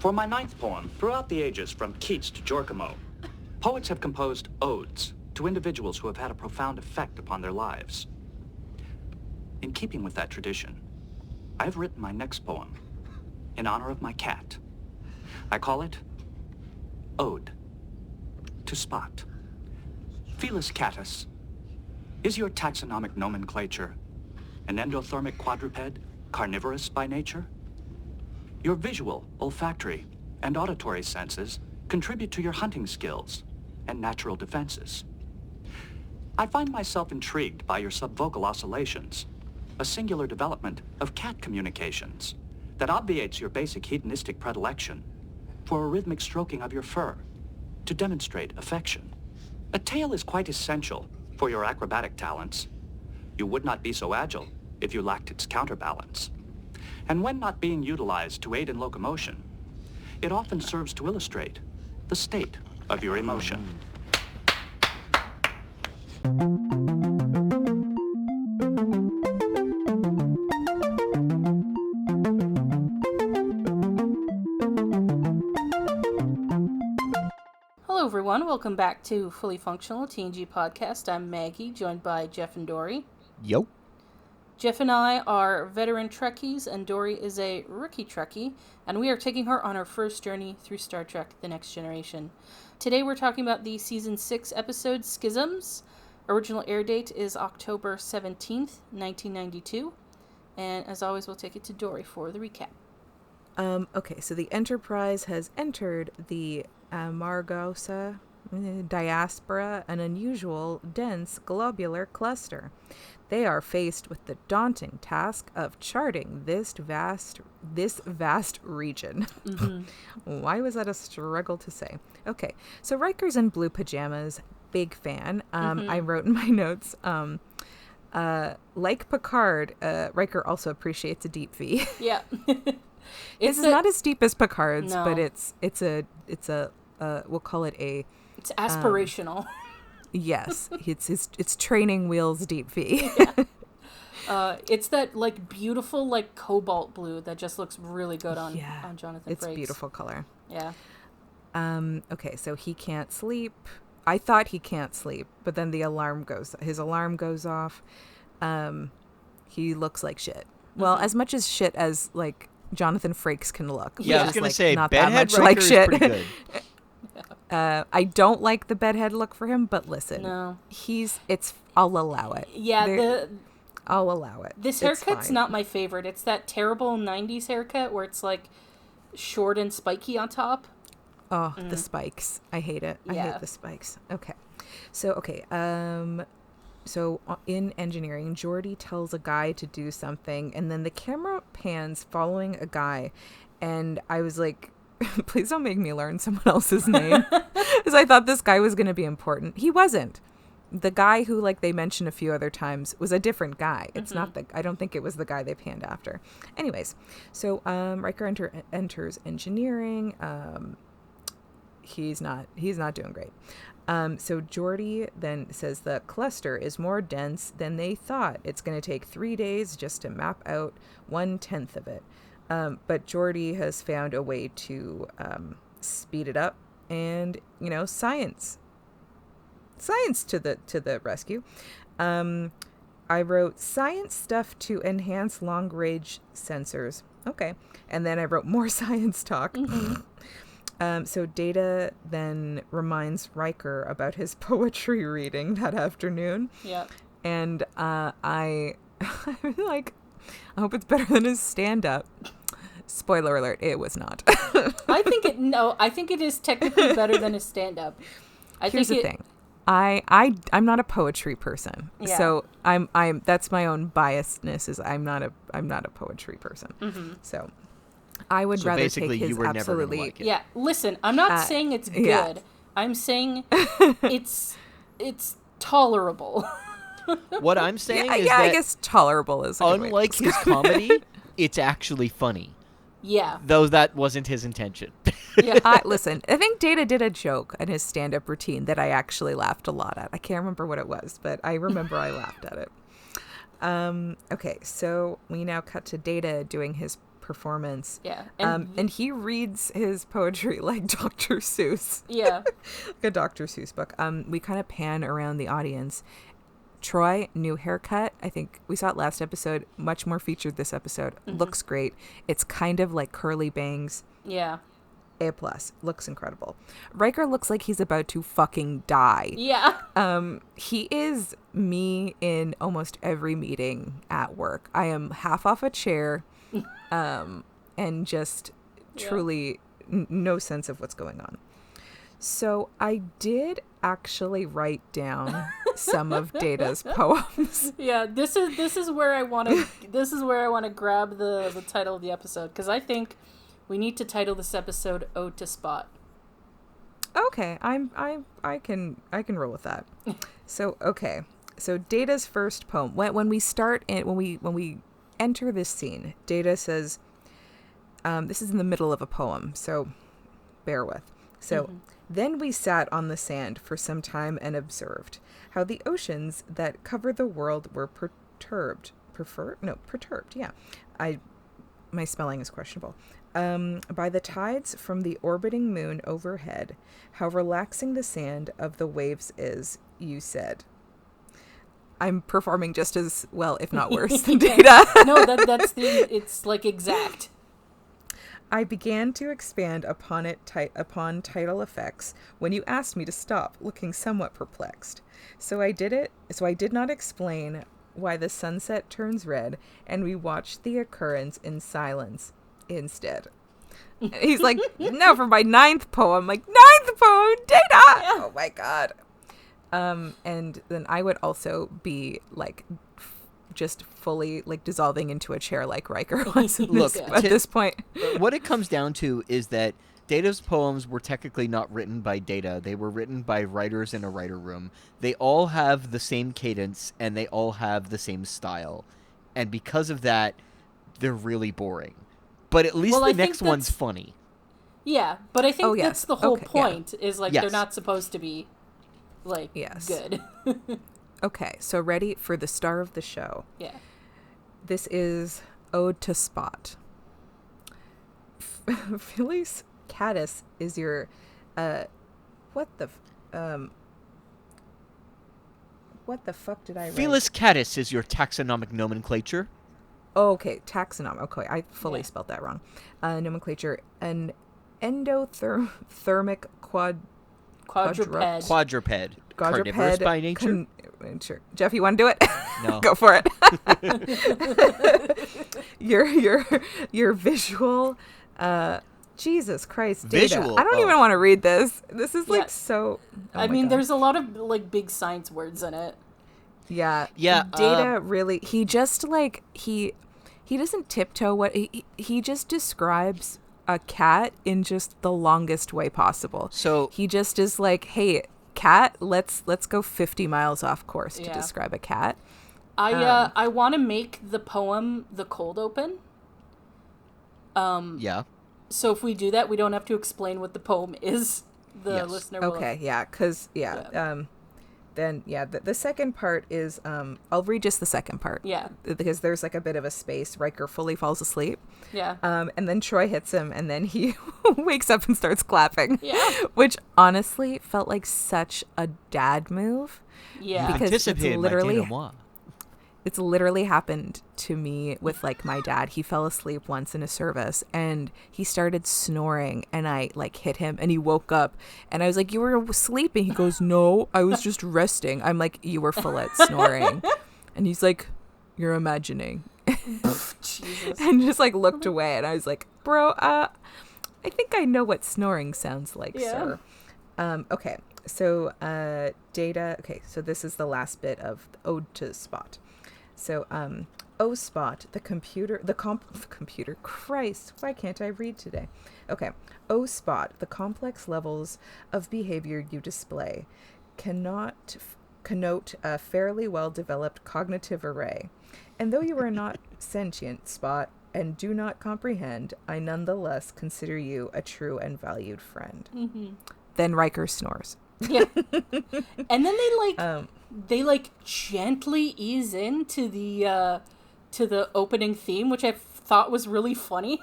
For my ninth poem, throughout the ages, from Keats to Giacomo, poets have composed odes to individuals who have had a profound effect upon their lives. In keeping with that tradition, I've written my next poem in honor of my cat. I call it Ode to Spot. Felis catus, is your taxonomic nomenclature an endothermic quadruped, carnivorous by nature? Your visual, olfactory, and auditory senses contribute to your hunting skills and natural defenses. I find myself intrigued by your subvocal oscillations, a singular development of cat communications that obviates your basic hedonistic predilection for a rhythmic stroking of your fur to demonstrate affection. A tail is quite essential for your acrobatic talents. You would not be so agile if you lacked its counterbalance. And when not being utilized to aid in locomotion, it often serves to illustrate the state of your emotion. Hello everyone, welcome back to Fully Functional TNG Podcast. I'm Maggie, joined by Jeff and Dory. Yo. Jeff and I are veteran Trekkies, and Dory is a rookie Trekkie, and we are taking her on her first journey through Star Trek: The Next Generation. Today we're talking about the Season 6 episode, Schisms. Original air date is October 17th, 1992, and as always we'll take it to Dory for the recap. Okay, so the Enterprise has entered the Amargosa diaspora, an unusual, dense, globular cluster. They are faced with the daunting task of charting this vast region. Mm-hmm. Why was that a struggle to say? Okay, so Riker's in blue pajamas. Big fan. I wrote in my notes, like Picard, Riker also appreciates a deep V. Yeah. This is not as deep as Picard's, no. but it's a we'll call it a. It's aspirational. Yes, it's training wheels deep V. Yeah. It's that like beautiful like cobalt blue that just looks really good on Jonathan Frakes. It's a beautiful color. Yeah. Okay, so he can't sleep. I thought he can't sleep, but then his alarm goes off. He looks like shit. Well, as much as shit as like Jonathan Frakes can look. Yeah, I was going to say, not that bedhead much Riker like is shit. pretty good. I don't like the bedhead look for him, but listen, no. I'll allow it. Yeah, I'll allow it. This haircut's not my favorite. It's that terrible 90s haircut where it's like short and spiky on top. Oh, the spikes. I hate it. I hate the spikes. Okay. So in engineering, Geordi tells a guy to do something, and then the camera pans following a guy, and I was like, please don't make me learn someone else's name, because I thought this guy was going to be important. He wasn't. The guy who, like, they mentioned a few other times was a different guy. It's not I don't think it was the guy they panned after. Anyways, so Riker enters engineering. He's not doing great. So Geordi then says the cluster is more dense than they thought. It's going to take 3 days just to map out 1/10 of it. But Geordi has found a way to speed it up, and science to the rescue. I wrote science stuff to enhance long range sensors. Okay, and then I wrote more science talk. So Data then reminds Riker about his poetry reading that afternoon. Yeah. And I'm like, I hope it's better than his stand-up. Spoiler alert, it was not. I think it is technically better than his stand-up. Here's the thing. I'm not a poetry person. Yeah. So I'm that's my own biasness, is I'm not a poetry person. Mm-hmm. So I would rather take his you were absolutely. Never like it. Yeah, listen, I'm not saying it's good. Yeah. I'm saying it's tolerable. What I'm saying is I that guess tolerable is a good way to unlike his comedy, it's actually funny. Yeah. Though that wasn't his intention. Yeah. Listen, I think Data did a joke in his stand-up routine that I actually laughed a lot at. I can't remember what it was, but I remember I laughed at it. Okay, so we now cut to Data doing his performance. Yeah. And he reads his poetry like Dr. Seuss. Yeah. Like a Dr. Seuss book. We kind of pan around the audience. Troy, new haircut. I think we saw it last episode. Much more featured this episode. Looks great. It's kind of like curly bangs. Yeah. A+. Looks incredible. Riker looks like he's about to fucking die. Yeah. He is me in almost every meeting at work. I am half off a chair, and just truly no sense of what's going on. So I did actually write down some of Data's poems. Yeah, this is where I want to grab the title of the episode, because I think we need to title this episode "Ode to Spot." Okay, I can roll with that. So Data's first poem. When we enter this scene, Data says, this is in the middle of a poem, so bear with. So then we sat on the sand for some time and observed how the oceans that cover the world were perturbed. Yeah, my spelling is questionable. By the tides from the orbiting moon overhead, how relaxing the sand of the waves is, you said. I'm performing just as well, if not worse, than Data. No, it's like exact. I began to expand upon tidal effects when you asked me to stop, looking somewhat perplexed. So I did not explain why the sunset turns red, and we watched the occurrence in silence instead. He's like, no, for my ninth poem, Data! Yeah. Oh my God. And then I would also be like, just fully like dissolving into a chair like Riker was at this point. What it comes down to is that Data's poems were technically not written by Data. They were written by writers in a writer room. They all have the same cadence, and they all have the same style. And because of that, they're really boring. But at least the next one's funny. Yeah, but I think that's the whole point, is like they're not supposed to be like good. Okay, so ready for the star of the show. Yeah. This is Ode to Spot. Phyllis Caddis is your what the fuck did I write? Felis Caddis is your taxonomic nomenclature. Oh, okay, taxonomic. Okay, I fully spelled that wrong. Nomenclature: an endothermic quadruped. Quadruped. Carnivorous by nature. Sure. Jeff, you want to do it? No. Go for it. your visual. Jesus Christ, Data. Visual. I don't even want to read this. This is like so. I mean, there's a lot of like big science words in it. Yeah. Yeah. Data really. He just like he doesn't tiptoe. What he just describes a cat in just the longest way possible. So he just is like, hey, cat, let's go 50 miles off course to describe a cat. I want to make the poem the cold open. Yeah. So if we do that, we don't have to explain what the poem is. The listener will. Okay, yeah, because then the second part is I'll read just the second part. Yeah. Because there's like a bit of a space. Riker fully falls asleep. Yeah. And then Troy hits him, and then he wakes up and starts clapping. Yeah. Which honestly felt like such a dad move. Yeah. Because it's literally happened to me with like my dad. He fell asleep once in a service and he started snoring, and I like hit him and he woke up, and I was like, you were sleeping? He goes, no, I was just resting. I'm like, you were full at snoring. And he's like, you're imagining. Jesus. And just like looked away, and I was like, bro, I think I know what snoring sounds like, sir. Okay. So Data, okay, so this is the last bit of Ode to Spot. So, Spot, the computer, Christ, why can't I read today? Okay. Spot, the complex levels of behavior you display cannot connote a fairly well-developed cognitive array. And though you are not sentient, Spot, and do not comprehend, I nonetheless consider you a true and valued friend. Mm-hmm. Then Riker snores. Yeah. And then they gently ease into the opening theme, which I thought was really funny.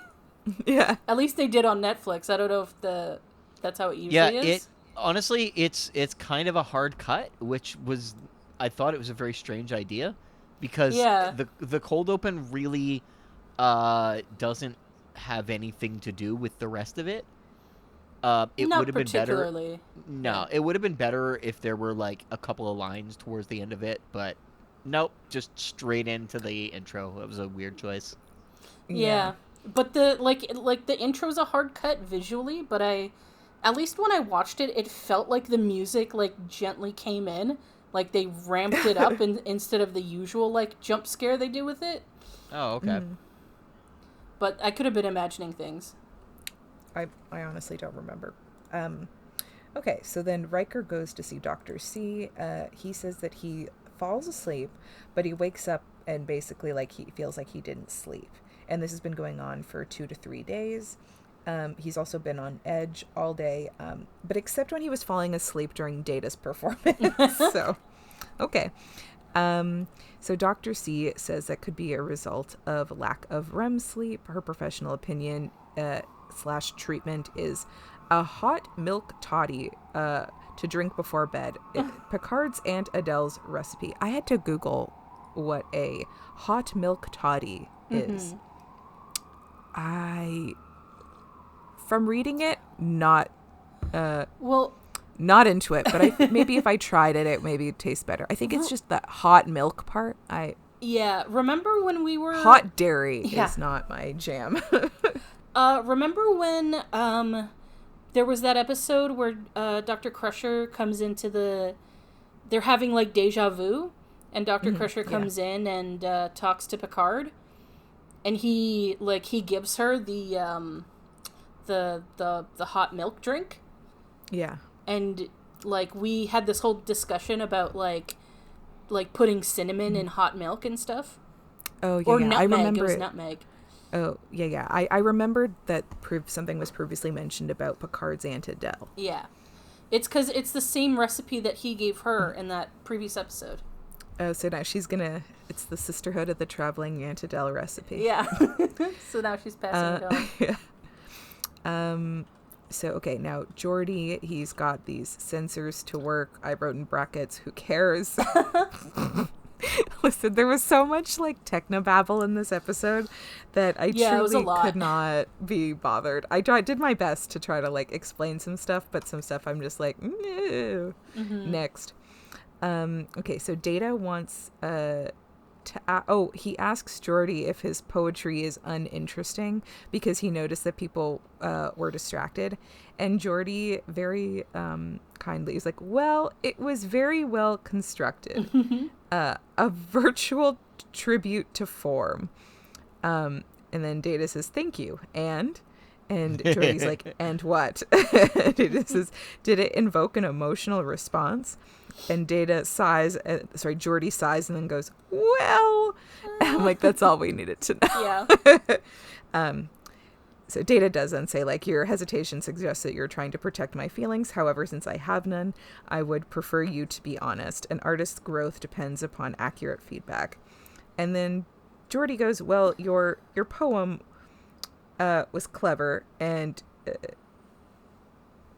Yeah. At least they did on Netflix. I don't know if that's how it usually is. Honestly, it's kind of a hard cut, which was, I thought it was a very strange idea, because the cold open really doesn't have anything to do with the rest of it. It Not would have been better. particularly. No, it would have been better if there were like a couple of lines towards the end of it, but nope, just straight into the intro. It was a weird choice. Yeah. But the intro's a hard cut visually, but at least when I watched it, it felt like the music like gently came in, like they ramped it up instead of the usual like jump scare they do with it. Oh, okay. But I could have been imagining things. I honestly don't remember. Okay, so then Riker goes to see Dr. C. He says that he falls asleep, but he wakes up and basically like he feels like he didn't sleep. And this has been going on for 2 to 3 days. He's also been on edge all day, but except when he was falling asleep during Data's performance. So, okay. So Dr. C says that could be a result of lack of REM sleep. Her professional opinion / treatment is a hot milk toddy to drink before bed. Picard's Aunt Adele's recipe. I had to Google what a hot milk toddy is. From reading it, not into it, but maybe if I tried it, it maybe tastes better. I think it's just the hot milk part. Remember when we were hot dairy is not my jam. Remember when there was that episode where Dr. Crusher comes into they're having like deja vu, and Dr. Crusher comes in and talks to Picard, and he gives her the hot milk drink. Yeah. And like we had this whole discussion about like putting cinnamon in hot milk and stuff. Oh yeah, or nutmeg. I remember it was nutmeg. Oh yeah. I remembered that something was previously mentioned about Picard's Aunt Adele. Yeah, it's because it's the same recipe that he gave her in that previous episode. Oh, so now it's the Sisterhood of the Traveling Aunt Adele recipe. Yeah. So now she's passing it on. Yeah. So, okay, now Geordi, he's got these sensors to work. I wrote in brackets, who cares? Listen, there was so much like technobabble in this episode that I truly could not be bothered. I did my best to try to like explain some stuff, but some stuff I'm just like, no. Next. Okay, so Data wants he asks Geordi if his poetry is uninteresting because he noticed that people were distracted, and Geordi very kindly is like, well, it was very well constructed. A virtual tribute to form. And then Data says, thank you. And Geordi's like, and what? Data says, did it invoke an emotional response? And Data sighs, Geordi sighs and then goes, well, I'm like, that's all we needed to know. Yeah. So Data does then say, like, your hesitation suggests that you're trying to protect my feelings. However, since I have none, I would prefer you to be honest. An artist's growth depends upon accurate feedback. And then Geordi goes, well, your poem was clever, and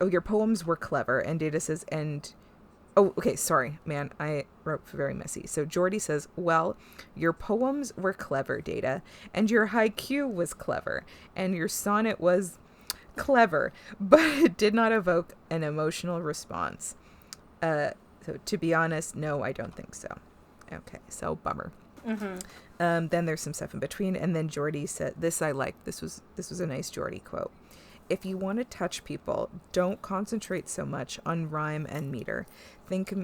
your poems were clever. And Data says, oh, okay, sorry, man, I wrote very messy. So Geordi says, well, your poems were clever, Data, and your haiku was clever, and your sonnet was clever, but it did not evoke an emotional response. So to be honest, no, I don't think so. Okay, so bummer. Then there's some stuff in between, and then Geordi said, this I liked, this was a nice Geordi quote. If you want to touch people, don't concentrate so much on rhyme and meter. Think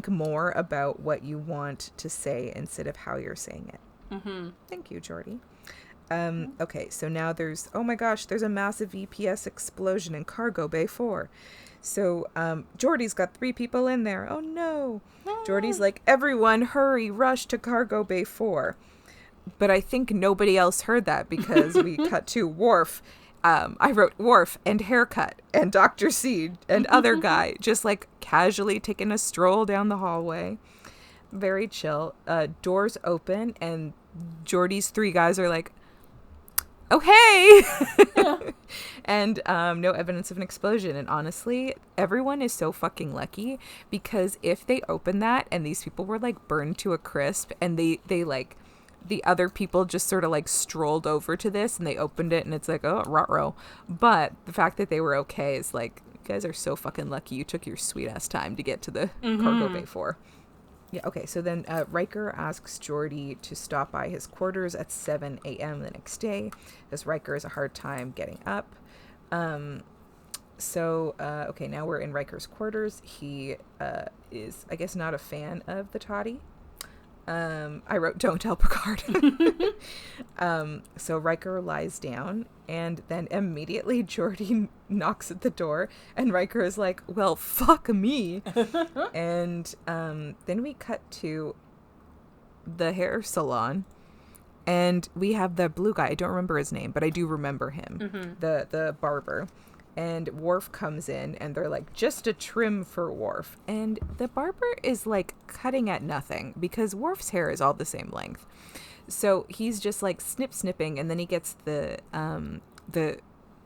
more about what you want to say instead of how you're saying it. Thank you, Geordi. Okay, so now there's a massive EPS explosion in Cargo Bay 4. So Geordi's got 3 people in there. Oh no. Geordi's like, everyone hurry, rush to Cargo Bay 4. But I think nobody else heard that because we cut to Worf. I wrote Worf and haircut and Dr. C and other guy just like casually taking a stroll down the hallway. Very chill. Doors open and Geordie's 3 guys are like, oh, hey! And no evidence of an explosion. And honestly, everyone is so fucking lucky, because if they open that and these people were like burned to a crisp, and they like, the other people just sort of like strolled over to this and they opened it and it's like, oh, ruh-roh. But the fact that they were okay is like, you guys are so fucking lucky you took your sweet ass time to get to the cargo bay 4. Yeah, okay, so then Riker asks Geordie to stop by his quarters at 7 a.m. the next day, because Riker has a hard time getting up. Okay, now we're in Riker's quarters. He is, I guess, not a fan of the toddy. I wrote, don't tell Picard. So Riker lies down, and then immediately Geordie knocks at the door, and Riker is like, well, fuck me. And then we cut to the hair salon, and we have the blue guy. I don't remember his name, but I do remember him, the barber. And Worf comes in, and they're like, just a trim for Worf. And the barber is like cutting at nothing, because Worf's hair is all the same length. So he's just like snipping, and then he gets the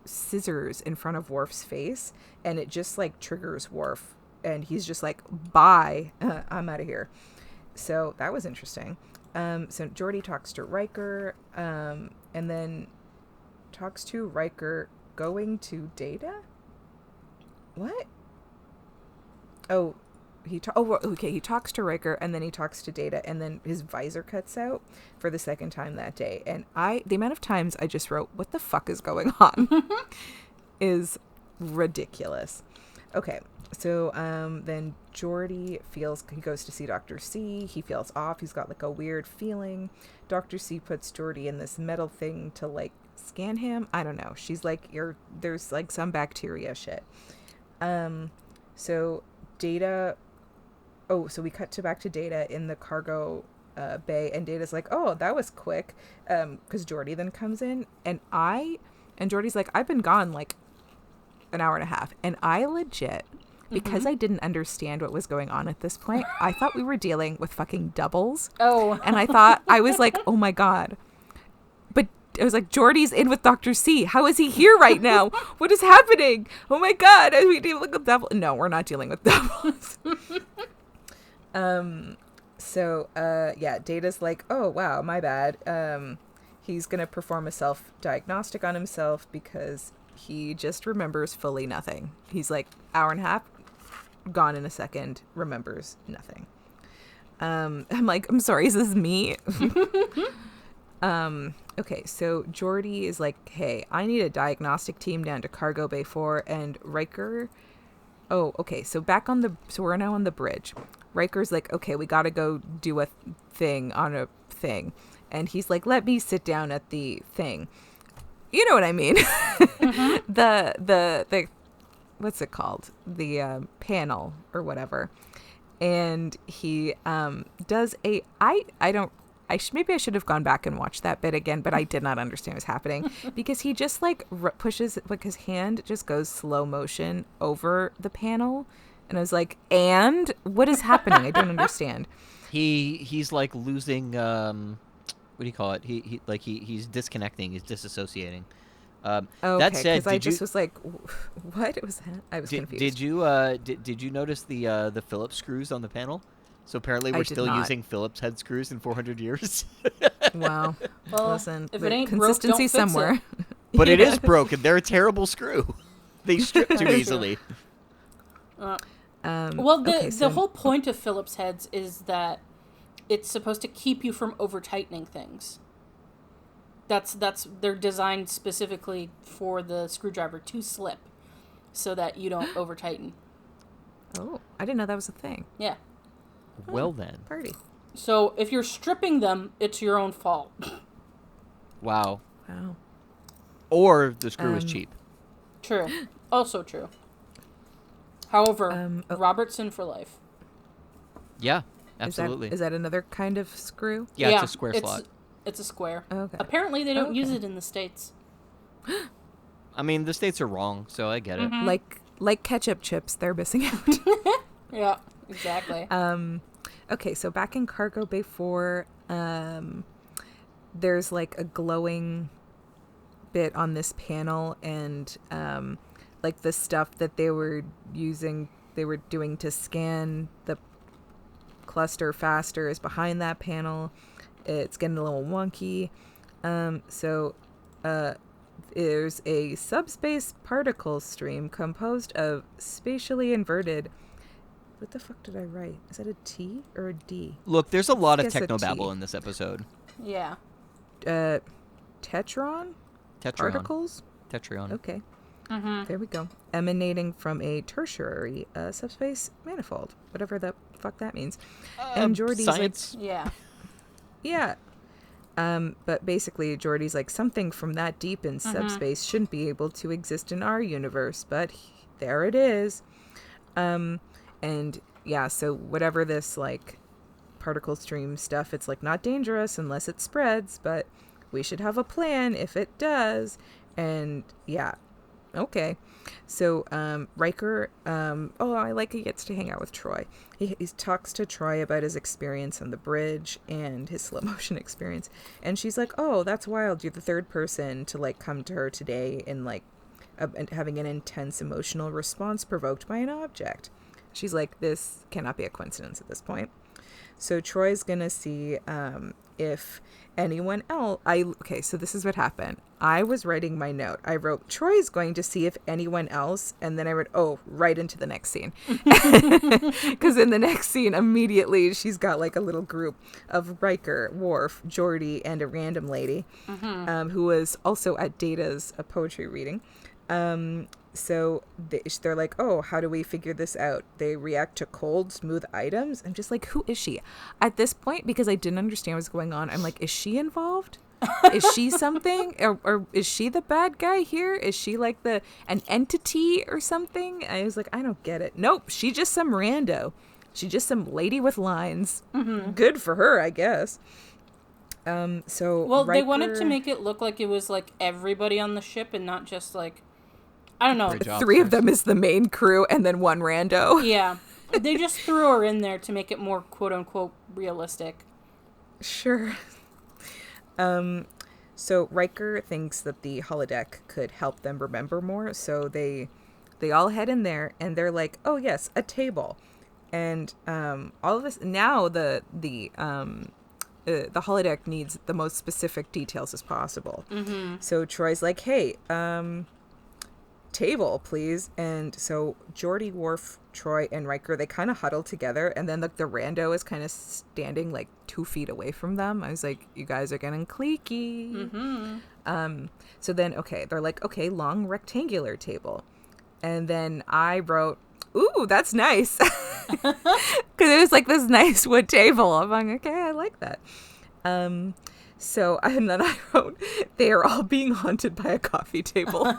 scissors in front of Worf's face, and it just like triggers Worf, and he's just like, bye, I'm out of here. So that was interesting. So Geordie talks to Riker, and then talks to Riker going to Data? What? Oh, he talks to Riker, and then he talks to Data, and then his visor cuts out for the second time that day. And the amount of times I just wrote, what the fuck is going on? is ridiculous. Okay, so then Geordie he goes to see Dr. C. He feels off. He's got like a weird feeling. Dr. C puts Geordie in this metal thing to like scan him. I don't know. She's like, there's like some bacteria shit. So Data. Oh, so we cut back to Data in the cargo bay, and Data's like, oh, that was quick. Because Geordie then comes in, and Geordie's like, I've been gone like an hour and a half, and I legit, because I didn't understand what was going on at this point, I thought we were dealing with fucking doubles. Oh. And I was like, oh my God. But I was like, Geordie's in with Dr. C. How is he here right now? What is happening? Oh my God. Are we dealing with doubles? No, we're not dealing with doubles. Yeah, Data's like, oh wow, my bad. He's gonna perform a self-diagnostic on himself because he just remembers fully nothing. He's like, hour and a half, gone in a second, remembers nothing. I'm like, I'm sorry, is this me? Okay, so Geordie is like, hey, I need a diagnostic team down to Cargo Bay 4, and Riker... Oh, okay, so we're now on the bridge. Riker's like, okay, we gotta go do a thing on a thing. And he's like, let me sit down at the thing. You know what I mean? Mm-hmm. The what's it called? The panel or whatever. And he does maybe I should have gone back and watched that bit again, but I did not understand what's happening because he just like pushes, like his hand just goes slow motion over the panel. And I was like, and what is happening? I don't understand. He's like losing, what do you call it? He's disconnecting. He's disassociating. Okay, that said, because I just was like, what was that? I was confused. Did you notice the Phillips screws on the panel? So apparently we're still using Phillips head screws in 400 years. Wow. Well, listen, if it ain't consistency broke, don't fix somewhere. it. But it is broken. They're a terrible screw. They strip too easily. The whole point of Phillips heads is that it's supposed to keep you from over tightening things. They're designed specifically for the screwdriver to slip, so that you don't over tighten. Oh, I didn't know that was a thing. Yeah. Well then. Party. So if you're stripping them, it's your own fault. Wow. Wow. Or the screw is cheap. True. Also true. However, Robertson for life. Yeah, absolutely. Is that another kind of screw? Yeah, it's a square slot. It's a square. Okay. Apparently they don't use it in the States. I mean, the States are wrong, so I get it. Mm-hmm. Like ketchup chips, they're missing out. Yeah, exactly. Okay, so back in Cargo Bay 4, there's like a glowing bit on this panel, and like the stuff that they were doing to scan the cluster faster is behind that panel. It's getting a little wonky. So there's a subspace particle stream composed of spatially inverted. What the fuck did I write? Is that a T or a D? Look, there's a lot of Guess a technobabble T. in this episode. Yeah. Tetron? Tetrion. Particles? Tetrion. Okay. Mm-hmm. There we go. Emanating from a tertiary subspace manifold. Whatever the fuck that means. And Geordi's science. Yeah. yeah. But basically, Geordi's like, something from that deep in subspace shouldn't be able to exist in our universe, but there it is. And yeah, so whatever this like particle stream stuff, it's like not dangerous unless it spreads, but we should have a plan if it does. And yeah, okay. So Riker, I like he gets to hang out with Troy. He talks to Troy about his experience on the bridge and his slow motion experience, and she's like, oh, that's wild, you're the third person to like come to her today and like having an intense emotional response provoked by an object. She's like, this cannot be a coincidence at this point. So Troy's gonna see if anyone else. Okay, so this is what happened. I was writing my note. I wrote, Troy's going to see if anyone else, and then I wrote, right into the next scene. Because in the next scene, immediately, she's got like a little group of Riker, Worf, Geordi, and a random lady who was also at Data's poetry reading. So they're like, oh, how do we figure this out? They react to cold, smooth items. I'm just like, who is she? At this point, because I didn't understand what's going on, I'm like, is she involved? Is she something? Or is she the bad guy here? Is she like an entity or something? I was like, I don't get it. Nope, she's just some rando. She's just some lady with lines. Good for her, I guess. So Well, they Riker... wanted to make it look like it was like everybody on the ship and not just like, I don't know. Great job, 3 of Chris. them is the main crew and then 1 rando. Yeah. They just threw her in there to make it more quote unquote realistic. Sure. So Riker thinks that the holodeck could help them remember more, so they all head in there and they're like, oh yes, a table. And all of this now the holodeck needs the most specific details as possible. So Troy's like, hey, table, please. And so Geordi, Worf, Troy, and Riker, they kind of huddle together, and then the rando is kind of standing like 2 feet away from them. I was like, you guys are getting cliquey. So then, okay, they're like, okay, long rectangular table. And then I wrote, ooh, that's nice. Because it was like this nice wood table. I'm like, okay, I like that. So, and then I wrote, they are all being haunted by a coffee table.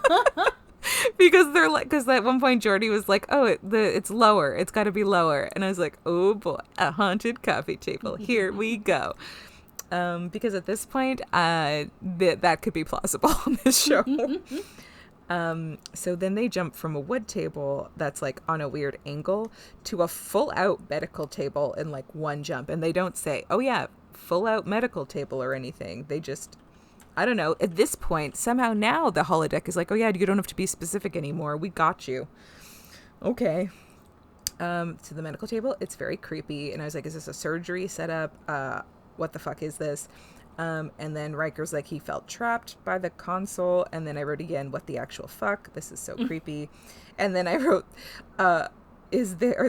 Because they're like, because at one point Geordi was like, oh, it's lower. It's got to be lower. And I was like, oh boy, a haunted coffee table. Here we go. Because at this point, that could be plausible on this show. So then they jump from a wood table that's like on a weird angle to a full out medical table in like one jump. And they don't say, oh yeah, full out medical table or anything. They just, I don't know. At this point, somehow now the holodeck is like, oh yeah, you don't have to be specific anymore. We got you. Okay. To the medical table, it's very creepy. And I was like, is this a surgery setup? What the fuck is this? And then Riker's like, he felt trapped by the console. And then I wrote again, what the actual fuck? This is so creepy. And then I wrote, are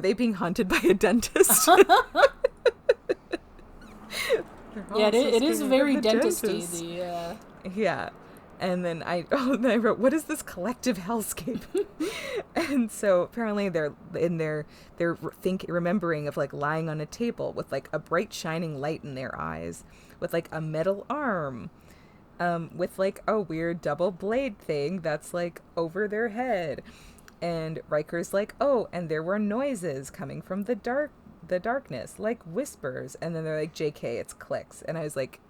they being haunted by a dentist? Yeah, it is very dentisty. Yeah. And then I wrote, what is this collective hellscape? And so apparently they're remembering of like lying on a table with like a bright shining light in their eyes, with like a metal arm, with like a weird double blade thing that's like over their head. And Riker's like, oh, and there were noises coming from the darkness, like whispers. And then they're like, JK, it's clicks. And I was like,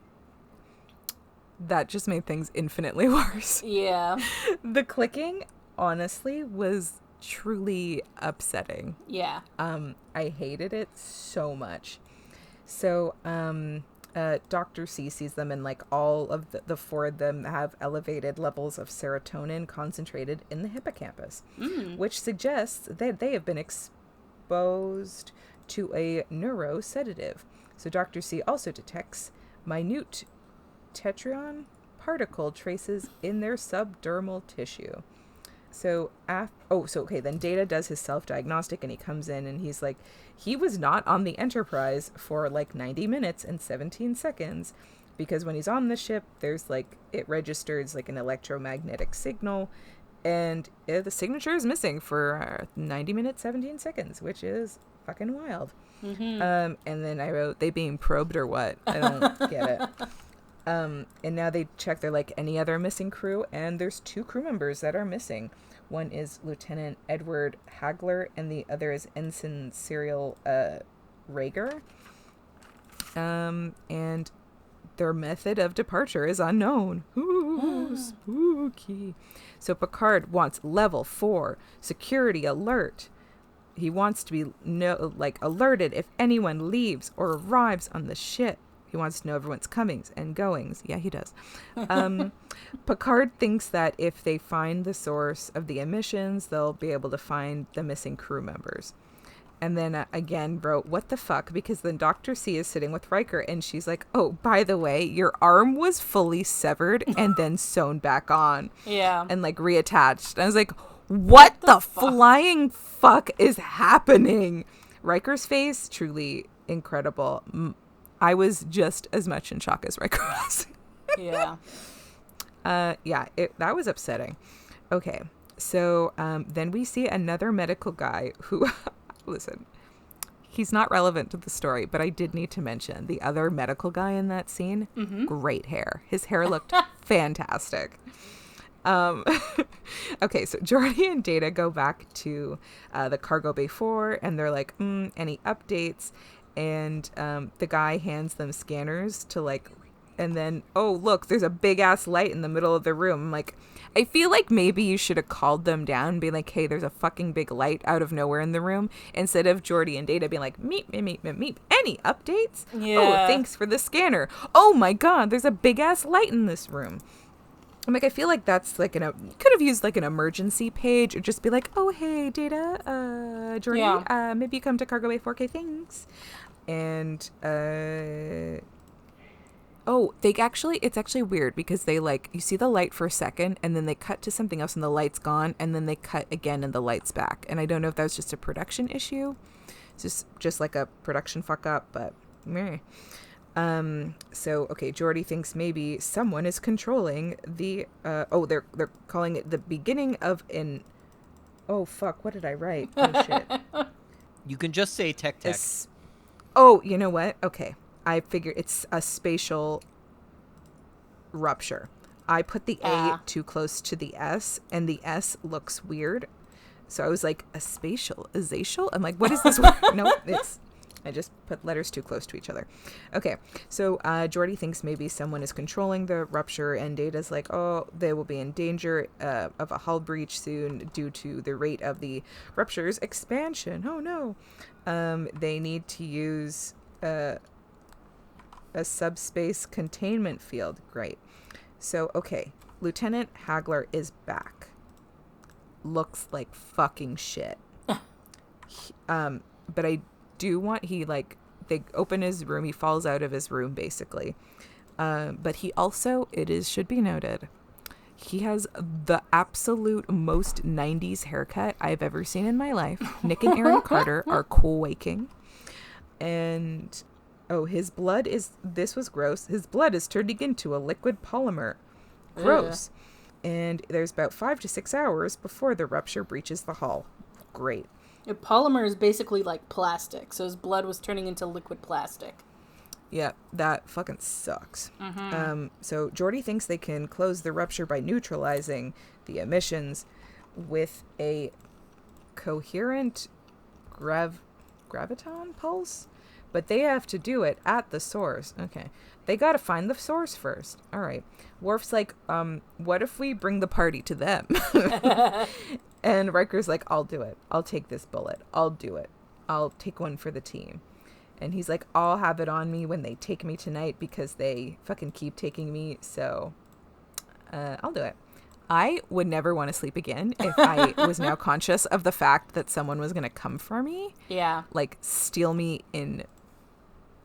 that just made things infinitely worse. Yeah. The clicking, honestly, was truly upsetting. Yeah. I hated it so much. So, Dr. C sees them, and like all of the four of them have elevated levels of serotonin concentrated in the hippocampus, which suggests that they have been exposed to a neurosedative. So Dr. C also detects minute tetraon particle traces in their subdermal tissue. So, then Data does his self-diagnostic, and he comes in and he's like, he was not on the Enterprise for like 90 minutes and 17 seconds, because when he's on the ship, there's like, it registers like an electromagnetic signal, and the signature is missing for 90 minutes, 17 seconds, which is fucking wild. And then I wrote, they being probed or what? I don't get it. And now they check, they're like, any other missing crew? And there's 2 crew members that are missing. One is Lieutenant Edward Hagler, and the other is Ensign Cyril Rager. And their method of departure is unknown. Ooh, spooky. So Picard wants level 4 security alert. He wants to be alerted if anyone leaves or arrives on the ship. He wants to know everyone's comings and goings. Yeah, he does. Picard thinks that if they find the source of the emissions, they'll be able to find the missing crew members. And then again wrote, what the fuck? Because then Dr. C is sitting with Riker, and she's like, oh, by the way, your arm was fully severed and then sewn back on. Yeah. And like reattached. And I was like, what the flying fuck is happening? Riker's face, truly incredible. I was just as much in shock as Riker was. Yeah. That was upsetting. Okay, so then we see another medical guy who, listen, he's not relevant to the story, but I did need to mention the other medical guy in that scene. Great hair. His hair looked fantastic. Okay, so Geordi and Data go back to the cargo bay 4, and they're like, any updates? And the guy hands them scanners to like, and then, oh, look, there's a big ass light in the middle of the room. I'm like, I feel like maybe you should have called them down and be like, hey, there's a fucking big light out of nowhere in the room, instead of Geordi and Data being like, meep. Any updates? Yeah. Oh, thanks for the scanner. Oh my God, there's a big ass light in this room. I'm like, I feel like that's like you could have used like an emergency page, or just be like, oh, hey, Data, Geordi, maybe you come to Cargo Bay 4K, thanks. And it's actually weird, because they like, you see the light for a second, and then they cut to something else and the light's gone, and then they cut again and the light's back. And I don't know if that was just a production issue. It's just like a production fuck up, but meh. So okay, Geordi thinks maybe someone is controlling the they're calling it the beginning of an, oh fuck, what did I write? Oh shit. You can just say tech. Oh, you know what? Okay. I figured it's a spatial rupture. I put the A too close to the S, and the S looks weird. So I was like, a spatial? I'm like, what is this word? No, I just put letters too close to each other. Okay. So Geordi thinks maybe someone is controlling the rupture, and Data's like, oh, they will be in danger of a hull breach soon due to the rate of the rupture's expansion. Oh no. They need to use a subspace containment field. Great. So, okay. Lieutenant Hagler is back. Looks like fucking shit. But I do want, they open his room. He falls out of his room, basically. But he also, should be noted, he has the absolute most 90s haircut I've ever seen in my life. Nick and Aaron Carter are quaking. And, his blood this was gross. His blood is turning into a liquid polymer. Gross. And there's about 5 to 6 hours before the rupture breaches the hull. Great. A polymer is basically like plastic, so his blood was turning into liquid plastic. Yeah, that fucking sucks. So Geordi thinks they can close the rupture by neutralizing the emissions with a coherent graviton pulse, but they have to do it at the source. Okay, they gotta find the source first. All right. Worf's like, what if we bring the party to them? And Riker's like, I'll do it. I'll take this bullet. I'll do it. I'll take one for the team. And he's like, I'll have it on me when they take me tonight because they fucking keep taking me. So I'll do it. I would never want to sleep again if I was now conscious of the fact that someone was going to come for me. Yeah. Like, steal me in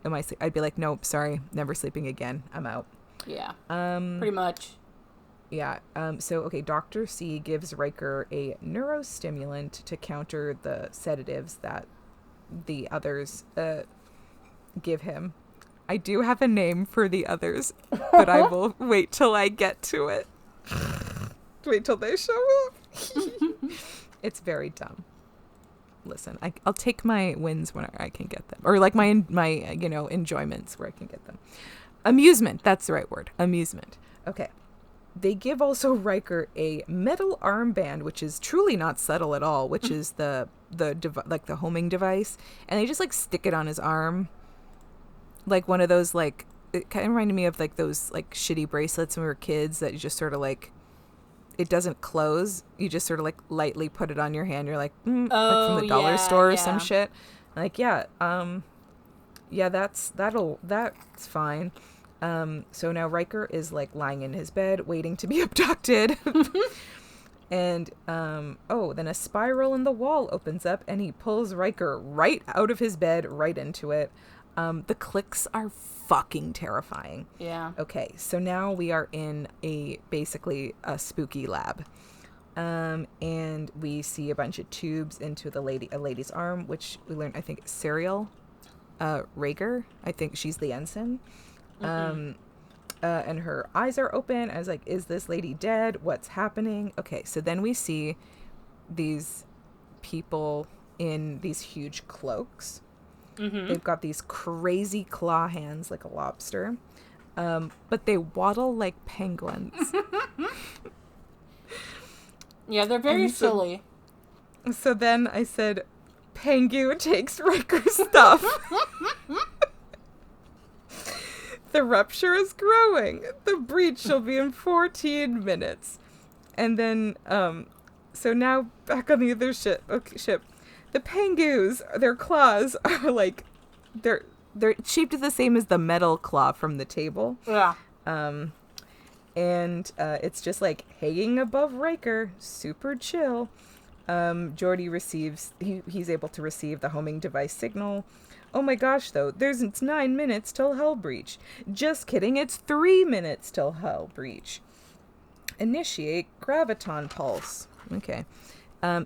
my sleep. I'd be like, nope, sorry, never sleeping again. I'm out. Yeah. Pretty much. Yeah. So, okay, Dr. C gives Riker a neurostimulant to counter the sedatives that the others give him. I do have a name for the others, but I will wait till I get to it. Wait till they show up. It's very dumb. Listen, I'll take my wins when I can get them, or like my enjoyments where I can get them. Amusement, that's the right word. Amusement. Okay. They give also Riker a metal armband, which is truly not subtle at all, which is the homing device, and they just like stick it on his arm, like one of those, like, it kind of reminded me of like those like shitty bracelets when we were kids that you just sort of like, it doesn't close, you just sort of like lightly put it on your hand. You're like, like from the dollar store or some shit. Like, that's fine. So now Riker is like lying in his bed waiting to be abducted. And then a spiral in the wall opens up and he pulls Riker right out of his bed, right into it. The clicks are fucking terrifying. Yeah. Okay, so now we are in basically a spooky lab. And we see a bunch of tubes into a lady's arm, which we learned, I think, Serial Rager. I think she's the ensign. And her eyes are open. I was like, is this lady dead? What's happening? Okay, so then we see these people in these huge cloaks. They've got these crazy claw hands like a lobster, but they waddle like penguins. Yeah, they're very silly. So then I said, Pengu takes Riker's stuff. The rupture is growing. The breach shall be in 14 minutes. And then, so now back on the other ship. The Pengus, their claws are like, they're shaped the same as the metal claw from the table. Yeah. And it's just like hanging above Riker, super chill. Geordi receives, he's able to receive the homing device signal. Oh my gosh, though, it's 9 minutes till hell breach. Just kidding, it's 3 minutes till hell breach. Initiate graviton pulse. Okay.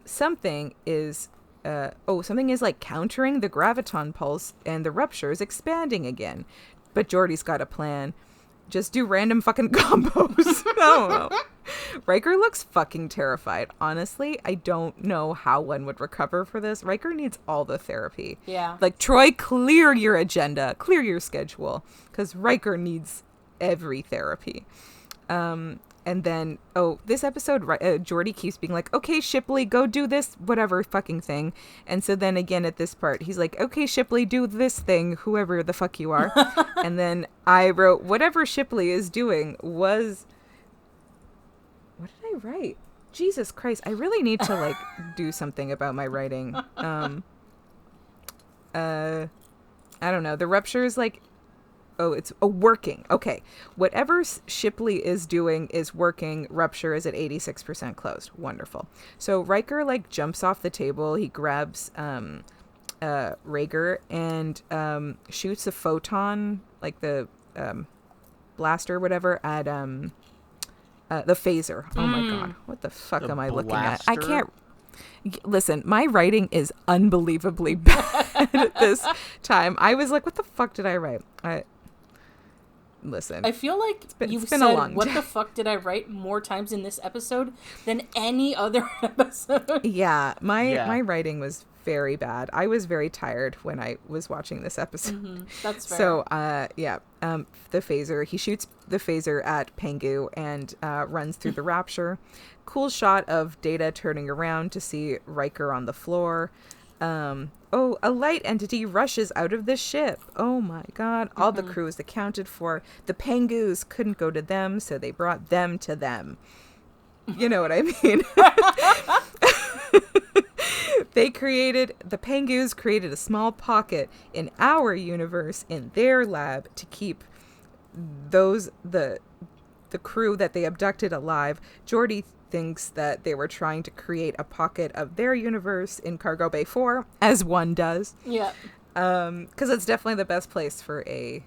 Something is like countering the graviton pulse and the rupture is expanding again. But Geordi's got a plan. Just do random fucking combos. I don't know. Riker looks fucking terrified. Honestly, I don't know how one would recover for this. Riker needs all the therapy. Yeah. Like, Troy, clear your agenda. Clear your schedule. Because Riker needs every therapy. And then, this episode, Geordi keeps being like, okay, Shipley, go do this whatever fucking thing. And so then again at this part, he's like, okay, Shipley, do this thing, whoever the fuck you are. And then I wrote, whatever Shipley is doing was... What did I write? Jesus Christ, I really need to, like, do something about my writing. I don't know. The rupture is, like... it's working. Okay. Whatever Shipley is doing is working. Rupture is at 86% closed. Wonderful. So Riker, like, jumps off the table. He grabs Rager and shoots a photon, like the blaster or whatever, at the phaser. Oh my god. What the fuck am I looking at? I can't... Listen, my writing is unbelievably bad at this time. I was like, what the fuck did I write? Listen. I feel like you've said, what the fuck did I write more times in this episode than any other episode. Yeah, my writing was very bad. I was very tired when I was watching this episode. Mm-hmm. That's fair. So, the phaser, he shoots the phaser at Pengu and runs through the rapture. Cool shot of Data turning around to see Riker on the floor. A light entity rushes out of the ship. Oh my god. All the crew is accounted for. The Pengus couldn't go to them, so they brought them to them. You know what I mean? the Pangus created a small pocket in our universe in their lab to keep the crew that they abducted alive. Geordi thinks that they were trying to create a pocket of their universe in Cargo Bay 4, as one does. Yeah. Because it's definitely the best place for a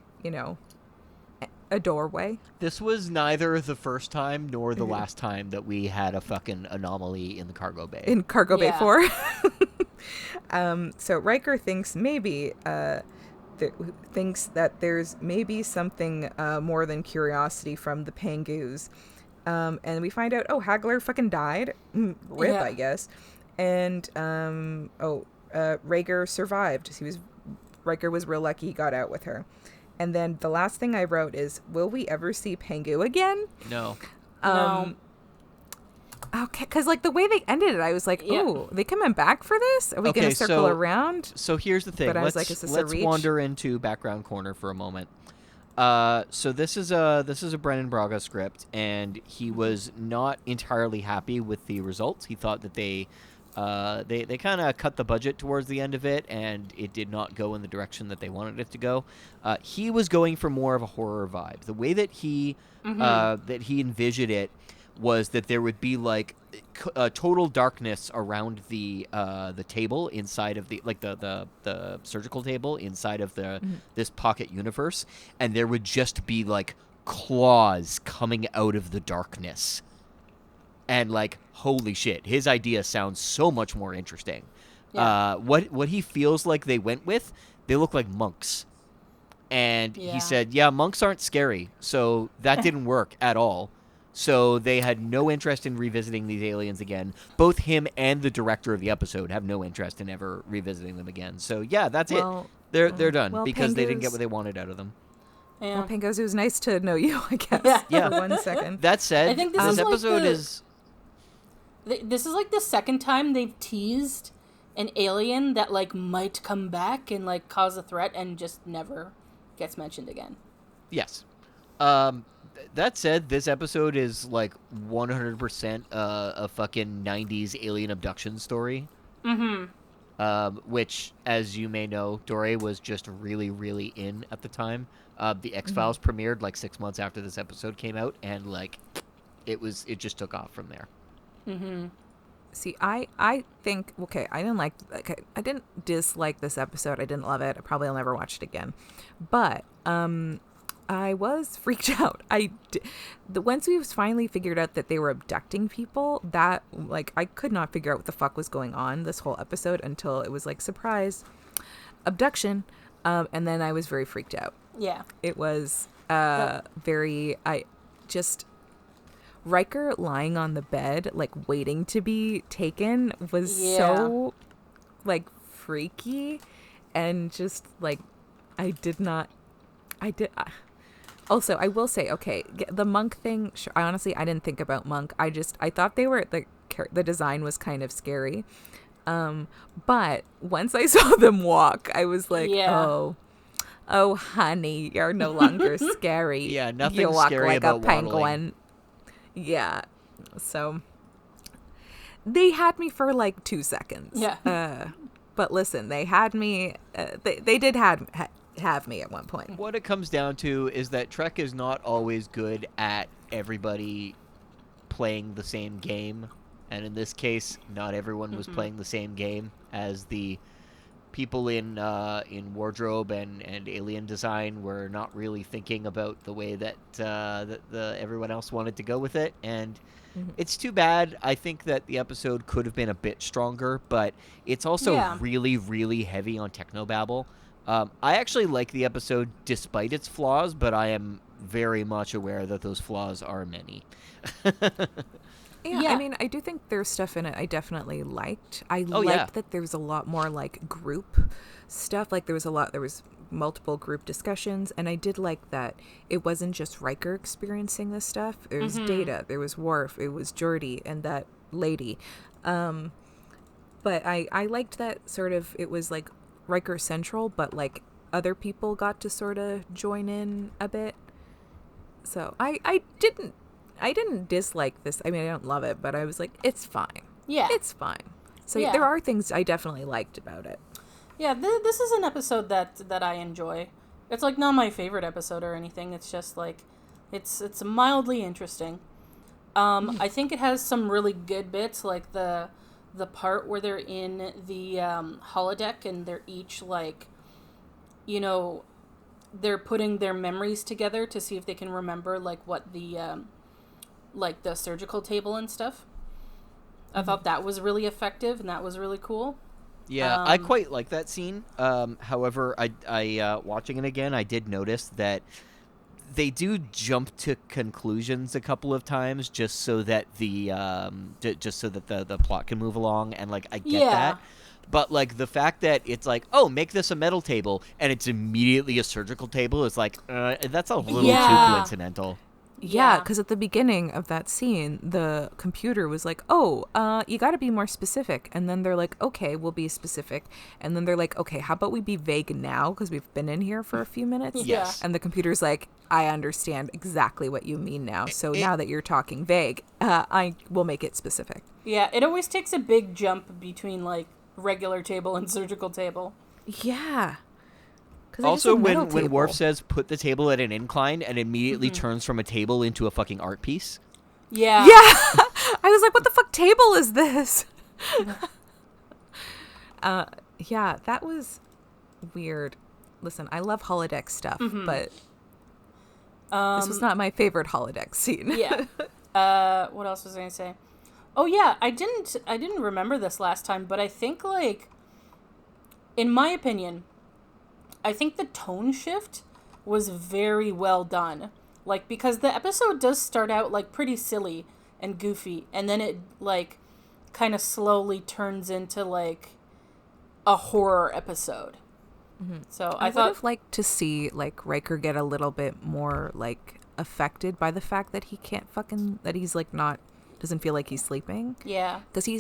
doorway. This was neither the first time nor the last time that we had a fucking anomaly in the cargo bay. In Cargo Bay 4. So Riker thinks maybe thinks that there's maybe something more than curiosity from the Pangus. And we find out, Hagler fucking died. Rip, I guess. And, Rager survived. Riker was real lucky he got out with her. And then the last thing I wrote is, will we ever see Pangu again? No. No. Okay, because the way they ended it, I was like, ooh, they coming back for this? Are we going to circle around? So here's the thing. But I was like, is this a reach? Let's wander into background corner for a moment. So this is a Brennan Braga script, and he was not entirely happy with the results. He thought that they kind of cut the budget towards the end of it, and it did not go in the direction that they wanted it to go. He was going for more of a horror vibe. The way that he envisioned it was that there would be total darkness around the table inside of the surgical table inside of this pocket universe, and there would just be claws coming out of the darkness. And holy shit, his idea sounds so much more interesting. Yeah. What he feels like they went with, they look like monks. And he said, monks aren't scary, so that didn't work at all. So they had no interest in revisiting these aliens again. Both him and the director of the episode have no interest in ever revisiting them again. So that's it. They're done because they didn't get what they wanted out of them. Yeah. Well, Pangos, it was nice to know you, I guess. Yeah. For 1 second. That said, I think this episode is... This is the second time they've teased an alien that might come back and cause a threat and just never gets mentioned again. Yes. That said, this episode is 100% a fucking 90s alien abduction story. Mm-hmm. Which, as you may know, Dore was just really, really in at the time. The X-Files premiered 6 months after this episode came out, and it just took off from there. Mm-hmm. See, I think, I didn't dislike this episode. I didn't love it. I probably will never watch it again. But I was freaked out. Once we finally figured out that they were abducting people, that I could not figure out what the fuck was going on this whole episode until it was surprise abduction, and then I was very freaked out. Yeah, it was Riker lying on the bed, waiting to be taken, was so, freaky, and just, Also, I will say, okay, the monk thing, sure, I didn't think about monk. I thought they were, the design was kind of scary. But once I saw them walk, I was like, oh, honey, you're no longer scary. Yeah, nothing you walk scary like about a penguin. waddling. Yeah. So they had me for 2 seconds. Yeah. But listen, they had me. They did have me at one point. What it comes down to is that Trek is not always good at everybody playing the same game, and in this case, not everyone was playing the same game as the people in wardrobe and alien design were not really thinking about the way that everyone else wanted to go with it, and it's too bad. I think that the episode could have been a bit stronger, but it's also really, really heavy on technobabble. I actually like the episode despite its flaws, but I am very much aware that those flaws are many. Yeah, I mean, I do think there's stuff in it I definitely liked. I liked that there was a lot more group stuff. There was multiple group discussions, and I did like that it wasn't just Riker experiencing this stuff. There was Data, there was Worf, it was Geordi, and that lady. But I liked that sort of it was Riker central, but other people got to sort of join in a bit. So I didn't dislike this. I mean, I don't love it, but I was like, it's fine. Yeah. It's fine. So Yeah. there are things I definitely liked about it. Yeah, this is an episode that I enjoy. It's like not my favorite episode or anything. It's just like it's mildly interesting. I think it has some really good bits, like the part where they're in the holodeck and they're each like, you know, they're putting their memories together to see if they can remember like what the like the surgical table and stuff. I thought that was really effective and that was really cool. Yeah, I quite like that scene. However, I watching it again, I did notice that they do jump to conclusions a couple of times just so that the the plot can move along, and like I get that. But like the fact that it's like, oh, make this a metal table, and it's immediately a surgical table is like, that's a little too coincidental. Yeah, because at the beginning of that scene, the computer was like, oh, you got to be more specific. And then they're like, okay, we'll be specific. And then they're like, okay, how about we be vague now? Because we've been in here for a few minutes. Yes. And the computer's like, I understand exactly what you mean now. So now that you're talking vague, I will make it specific. Yeah, it always takes a big jump between like regular table and surgical table. Yeah. Also, when Worf says put the table at an incline and immediately turns from a table into a fucking art piece. Yeah. Yeah. I was like, what the fuck table is this? Yeah, that was weird. Listen, I love holodeck stuff, but this was not my favorite holodeck scene. Yeah. What else was I gonna say? Oh yeah, I didn't remember this last time, but I think like, in my opinion, I think the tone shift was very well done. Like, because the episode does start out, like, pretty silly and goofy, and then it, like, kind of slowly turns into, like, a horror episode. So I thought... would have liked to see, like, Riker get a little bit more, like, affected by the fact that he can't fucking... that he's, like, not... doesn't feel like he's sleeping. Yeah. Because he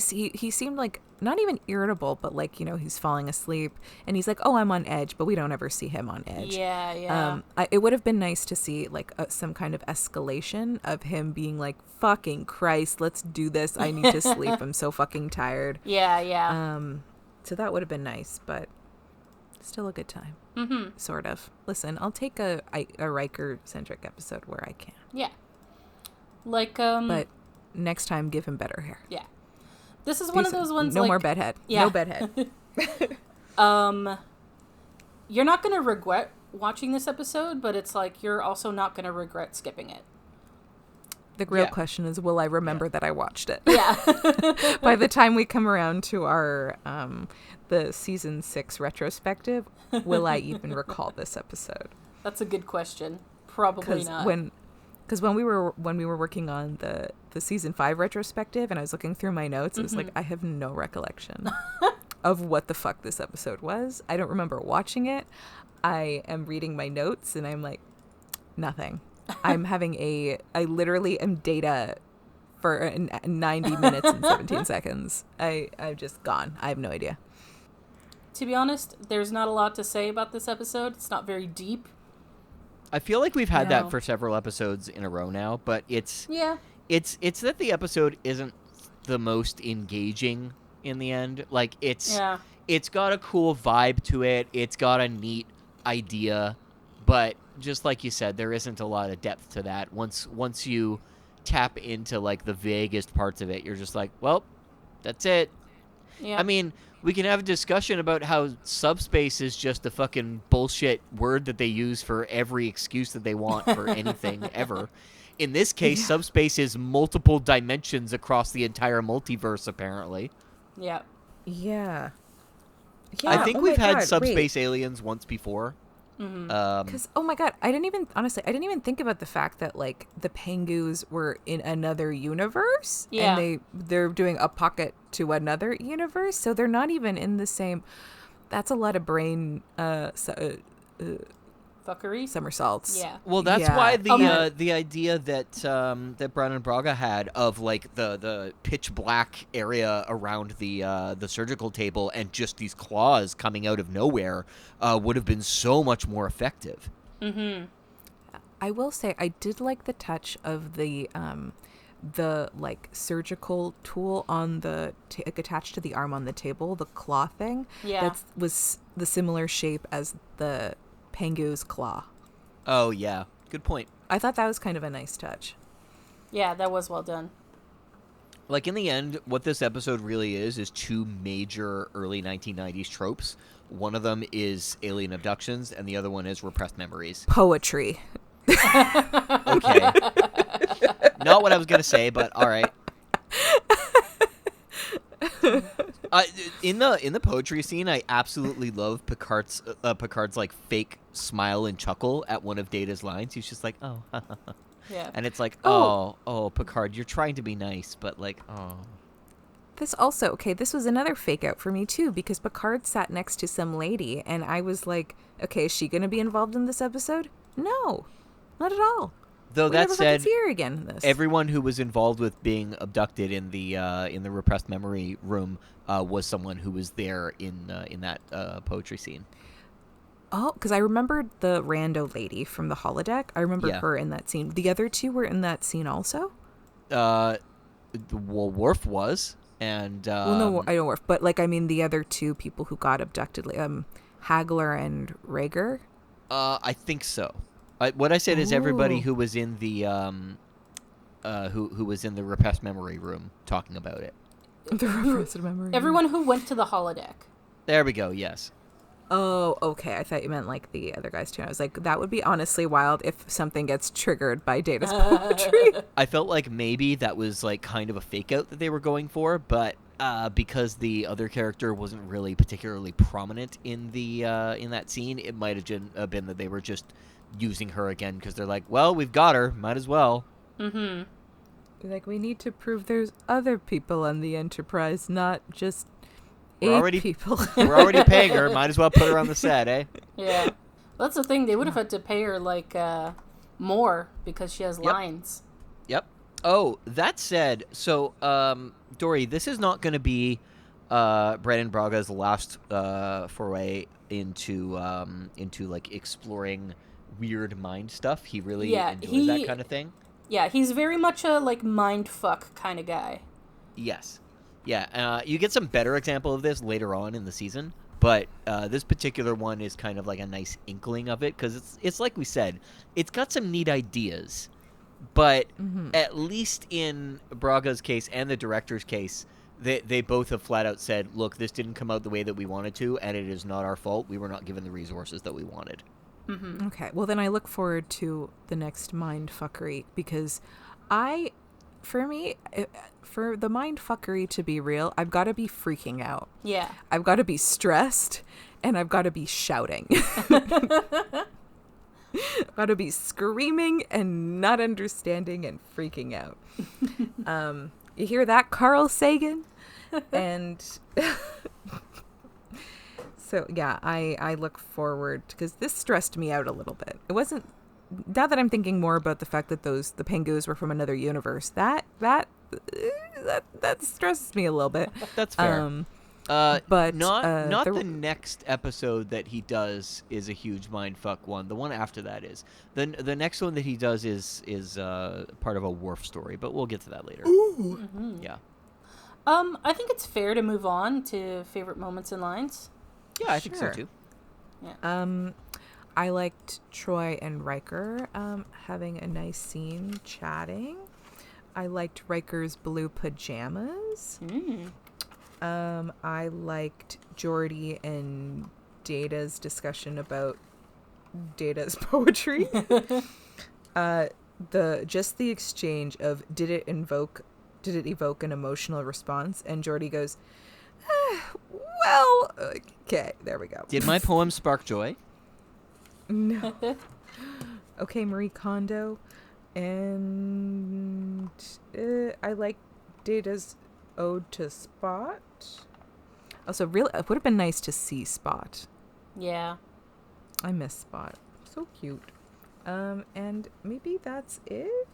seemed like not even irritable, but like, you know, he's falling asleep and he's like, oh, I'm on edge, but we don't ever see him on edge. Yeah. It would have been nice to see like some kind of escalation of him being like, fucking Christ, let's do this. I need to sleep. I'm so fucking tired. Yeah. So that would have been nice, but still a good time. Sort of. Listen, I'll take a Riker-centric episode where I can. Yeah. Like, But next time, give him better hair. Yeah. This is one of those ones no like... more bedhead. Yeah. No bedhead. You're not going to regret watching this episode, but it's like you're also not going to regret skipping it. The real question is, will I remember that I watched it? Yeah. By the time we come around to our the season 6 retrospective, will I even recall this episode? That's a good question. Probably not. Because when we were working on the season 5 retrospective and I was looking through my notes, it was like, I have no recollection of what the fuck this episode was. I don't remember watching it. I am reading my notes and I'm like, nothing. I literally am data for 90 minutes and 17 seconds. I'm just gone. I have no idea. To be honest, there's not a lot to say about this episode. It's not very deep. I feel like we've had that for several episodes in a row now, but it's that the episode isn't the most engaging in the end. Like it's got a cool vibe to it. It's got a neat idea, but just like you said, there isn't a lot of depth to that. Once you tap into like the vaguest parts of it, you're just like, well, that's it. Yeah. I mean, we can have a discussion about how subspace is just a fucking bullshit word that they use for every excuse that they want for anything ever. In this case, subspace is multiple dimensions across the entire multiverse, apparently. Yeah. Yeah. I think we've had subspace aliens once before. Because oh my god, I didn't even think about the fact that like the Pengus were in another universe, and they're doing a pocket to another universe, so they're not even in the same. That's a lot of brain fuckery, somersaults. Yeah. Well, that's why the idea that that Brown and Braga had of like the pitch black area around the surgical table and just these claws coming out of nowhere would have been so much more effective. I will say I did like the touch of the the like surgical tool on the like, attached to the arm on the table, the claw thing. Yeah. That was the similar shape as the Pengu's claw. Oh, yeah. Good point. I thought that was kind of a nice touch. Yeah, that was well done. Like, in the end, what this episode really is two major early 1990s tropes. One of them is alien abductions, and the other one is repressed memories. Poetry. Okay. Not what I was going to say, but all right. In the poetry scene, I absolutely love Picard's like fake smile and chuckle at one of Data's lines. He's just like, oh, Yeah. and it's like, oh, Picard, you're trying to be nice, but like, oh. This also, okay, this was another fake out for me too, because Picard sat next to some lady, and I was like, okay, is she going to be involved in this episode? No, not at all. Though We that never said, fucking see her again in this. everyone who was involved with being abducted in the repressed memory room was someone who was there in that poetry scene. Oh, because I remembered the rando lady from the holodeck. I remember Yeah. her in that scene. The other two were in that scene also? Well, Worf was, and Well, no, I don't Worf, but like, I mean the other two people who got abducted, like, Hagler and Rager. I think so. What I said is everybody Ooh. who was in the who was in the repressed memory room talking about it. The repressed memory. Everyone who went to the holodeck. There we go. Yes. Oh, okay. I thought you meant like the other guys too. I was like, that would be honestly wild if something gets triggered by Data's poetry. I felt like maybe that was like kind of a fake out that they were going for, but because the other character wasn't really particularly prominent in the in that scene, it might have been that they were just using her again because they're like, well, we've got her, might as well. Mm-hmm. Like, we need to prove there's other people on the Enterprise, not just We're eight already- people. We're already paying her, might as well put her on the set, eh? Yeah. That's the thing. They would have had to pay her, like, more because she has lines. Yep. Oh, that said, so, Dory, this is not going to be Brandon Braga's last foray into like exploring weird mind stuff. He really enjoys that kind of thing. Yeah, he's very much a, like, mind fuck kind of guy. Yes. Yeah. You get some better example of this later on in the season, but this particular one is kind of like a nice inkling of it because it's like we said, it's got some neat ideas. But at least in Braga's case and the director's case, they both have flat out said, look, this didn't come out the way that we wanted to, and it is not our fault. We were not given the resources that we wanted. Mm-hmm. Okay, well then I look forward to the next mind fuckery because for the mind fuckery to be real, I've got to be freaking out. Yeah. I've got to be stressed and I've got to be shouting. I've got to be screaming and not understanding and freaking out. You hear that, Carl Sagan? And so, yeah, I look forward because this stressed me out a little bit. It wasn't, now that I'm thinking more about the fact that the Pengus were from another universe, that stresses me a little bit. That's fair. But not the next episode that he does is a huge mindfuck one. The one after that is. The next one that he does is part of a Worf story, but we'll get to that later. Ooh. Mm-hmm. Yeah. I think it's fair to move on to favorite moments and lines. Yeah, I think so Sure. too. Yeah. I liked Troy and Riker having a nice scene chatting. I liked Riker's blue pajamas. Mm. I liked Geordi and Data's discussion about Data's poetry. The exchange of did it evoke an emotional response? And Geordi goes, well, okay, there we go. Did my poem spark joy? No. Okay, Marie Kondo. And I like Data's ode to Spot. Also, really, it would have been nice to see Spot. Yeah. I miss Spot. So cute. And maybe that's it.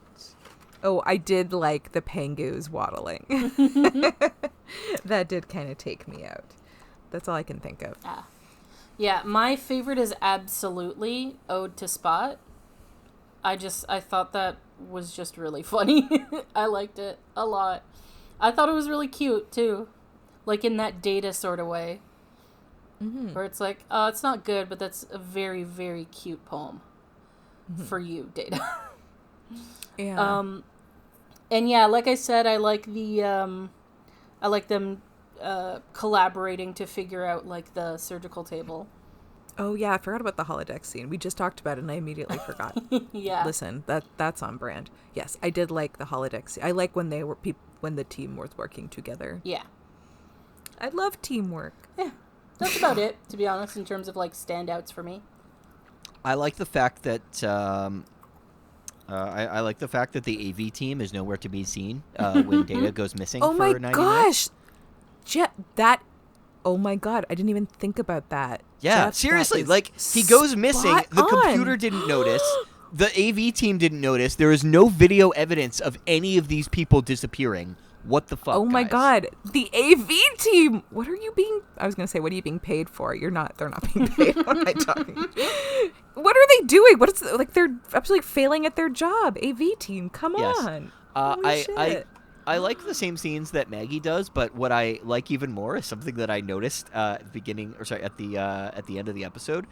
Oh, I did like the Pengus waddling. That did kind of take me out. That's all I can think of. Yeah, my favorite is absolutely Ode to Spot. I thought that was just really funny. I liked it a lot. I thought it was really cute, too. Like, in that Data sort of way. Mm-hmm. Where it's like, oh, it's not good, but that's a very, very cute poem. For you, Data. Yeah. And yeah, like I said, I like I like them collaborating to figure out, like, the surgical table. Oh, yeah, I forgot about the holodeck scene. We just talked about it, and I immediately forgot. Yeah. Listen, that's on brand. Yes, I did like the holodeck scene. I like when when the team was working together. Yeah. I love teamwork. Yeah. That's about it, to be honest, in terms of, like, standouts for me. I like the fact that I like the fact that the AV team is nowhere to be seen when Data goes missing Oh for my 90 gosh! Oh my god, I didn't even think about that. Yeah, Jeff, seriously, that like, he goes missing, spot the on. computer didn't notice, the AV team didn't notice, there is no video evidence of any of these people disappearing. What the fuck, Oh my guys? god, the AV team! What are you being... I was going to say, what are you being paid for? They're not being paid. What am I talking? What are they doing? What is... Like, they're absolutely failing at their job. AV team, come Yes. on. Holy shit. I like the same scenes that Maggie does, but what I like even more is something that I noticed at the beginning, or sorry, at the end of the episode.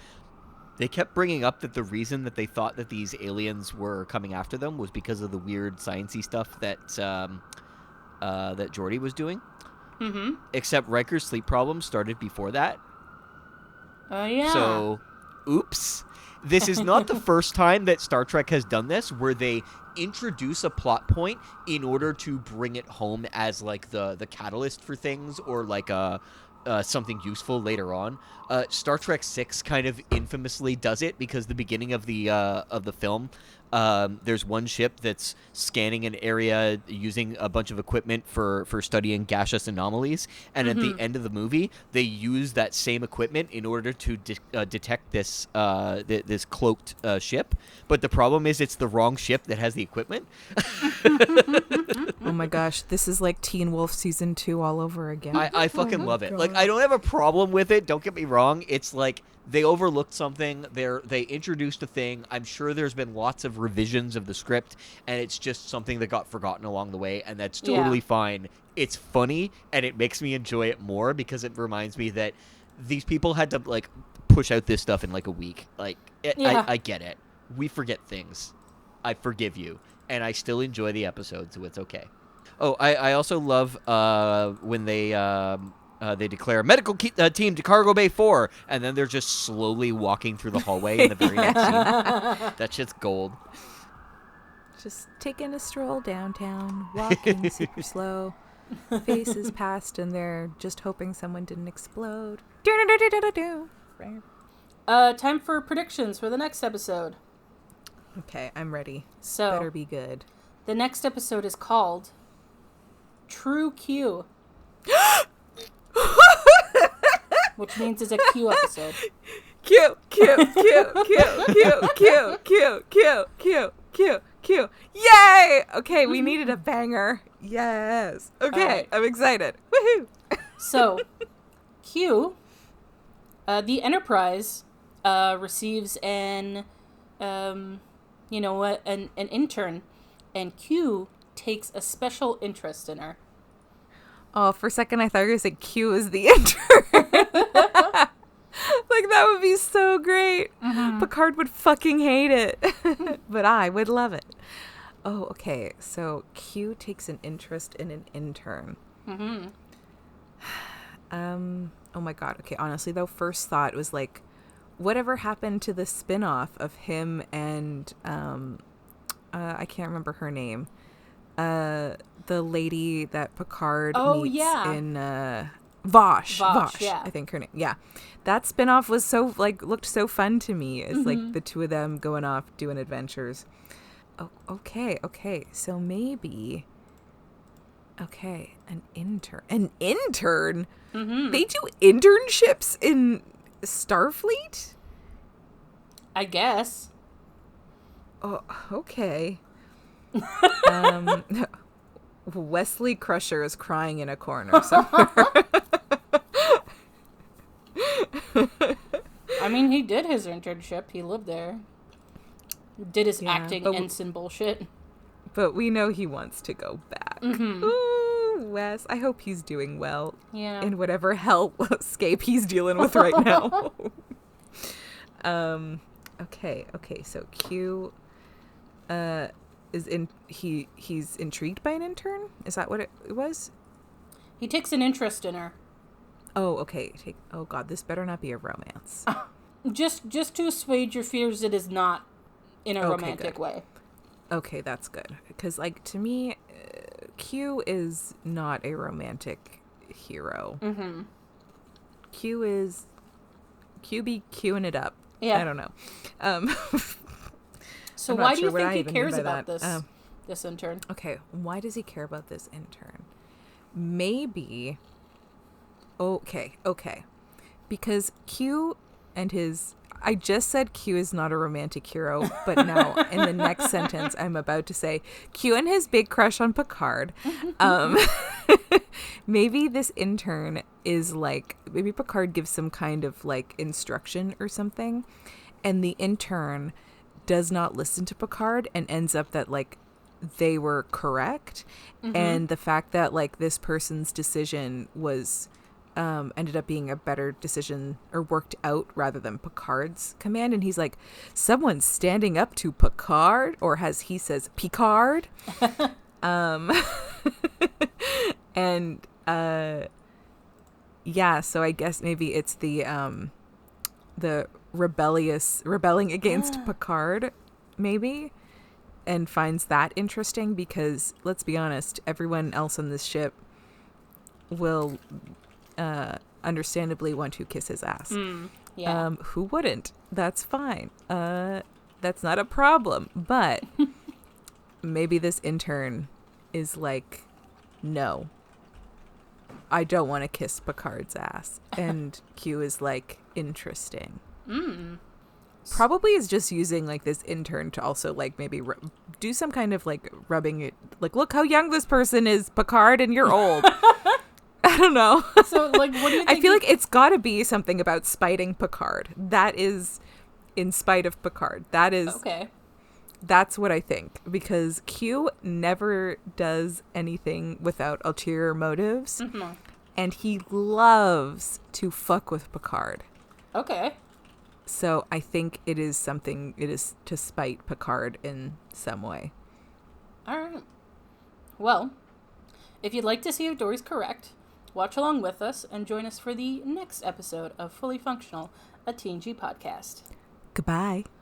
They kept bringing up that the reason that they thought that these aliens were coming after them was because of the weird sciencey stuff that that Geordi was doing. Mm-hmm. Except Riker's sleep problems started before that. Oh, yeah. So, oops. This is not the first time that Star Trek has done this, where they introduce a plot point in order to bring it home as, like, the catalyst for things, or, like, something useful later on. Star Trek 6 kind of infamously does it, because the beginning of the film, there's one ship that's scanning an area using a bunch of equipment for studying gaseous anomalies, and at the end of the movie, they use that same equipment in order to detect this this cloaked ship. But the problem is it's the wrong ship that has the equipment. Oh my gosh, this is like Teen Wolf Season 2 all over again. I fucking love it. God. Like, I don't have a problem with it, don't get me wrong. It's like they overlooked something. They introduced a thing. I'm sure there's been lots of revisions of the script, and it's just something that got forgotten along the way, and that's totally fine. It's funny, and it makes me enjoy it more because it reminds me that these people had to, like, push out this stuff in, like, a week. Like, I get it. We forget things. I forgive you. And I still enjoy the episode, so it's okay. Oh, I also love when they declare medical team to Cargo Bay 4, and then they're just slowly walking through the hallway in the very next scene. That shit's gold. Just taking a stroll downtown, walking super slow. Faces past, and they're just hoping someone didn't explode. Time for predictions for the next episode. Okay, I'm ready. So, better be good. The next episode is called True Q. Which means it's a Q episode. Q, Q, Q, Q, Q, Q, Q, Q, Q, Q, Q. Yay! Okay, we needed a banger. Yes. Okay, right. I'm excited. Woohoo! So, Q, the Enterprise, receives an intern, and Q takes a special interest in her. Oh, for a second I thought you were going to say Q is the intern. Like, that would be so great. Mm-hmm. Picard would fucking hate it. But I would love it. Oh, okay. So Q takes an interest in an intern. Mm-hmm. Oh my god. Okay, honestly though, first thought was like, whatever happened to the spin-off of him and I can't remember her name. The lady that Picard meets in Vosh, yeah. I think her name. Yeah. That spin-off was so, like, looked so fun to me. It's like the two of them going off doing adventures. Oh, okay. So maybe an intern. An intern? Mm-hmm. They do internships in Starfleet? I guess. Oh, okay. Wesley Crusher is crying in a corner somewhere. I mean, he did his internship. He lived there. did his Yeah, acting but ensign bullshit. But we know he wants to go back. Mm-hmm. Ooh, Wes, I hope he's doing well Yeah. in whatever hellscape he's dealing with right now. Okay, so Q he's intrigued by an intern? Is that what it was? He takes an interest in her. Oh, okay. Oh god, this better not be a romance. Just to assuage your fears, it is not in a Okay, romantic good. way. Okay, that's good. Because, like, to me, Q is not a romantic hero. Mm-hmm. Q be queuing it up. Yeah. I don't know. So I'm not why do sure you what think I he even cares mean by about that. this intern? Okay, why does he care about this intern? Maybe. Okay. Because Q and his. I just said Q is not a romantic hero, but now in the next sentence, I'm about to say Q and his big crush on Picard. Maybe this intern is like, maybe Picard gives some kind of like instruction or something, and the intern does not listen to Picard and ends up that like they were correct. Mm-hmm. And the fact that like this person's decision was ended up being a better decision or worked out rather than Picard's command. And he's like, someone's standing up to Picard, or as he says, Picard. And yeah, so I guess maybe it's the rebelling against Picard, maybe, and finds that interesting because, let's be honest, everyone else on this ship will understandably want to kiss his ass. Yeah. Who wouldn't? That's fine. That's not a problem. But maybe this intern is like, no, I don't want to kiss Picard's ass. And Q is like, interesting. Probably is just using like this intern to also like maybe do some kind of like rubbing it, like, look how young this person is, Picard, and you're old. I don't know. So like, what do you think? I feel like it's got to be something about spiting Picard. That is in spite of Picard. That is okay. That's what I think, because Q never does anything without ulterior motives, and he loves to fuck with Picard. Okay. So I think it is to spite Picard in some way. All right. Well, if you'd like to see if Dory's correct, watch along with us and join us for the next episode of Fully Functional, a TNG podcast. Goodbye.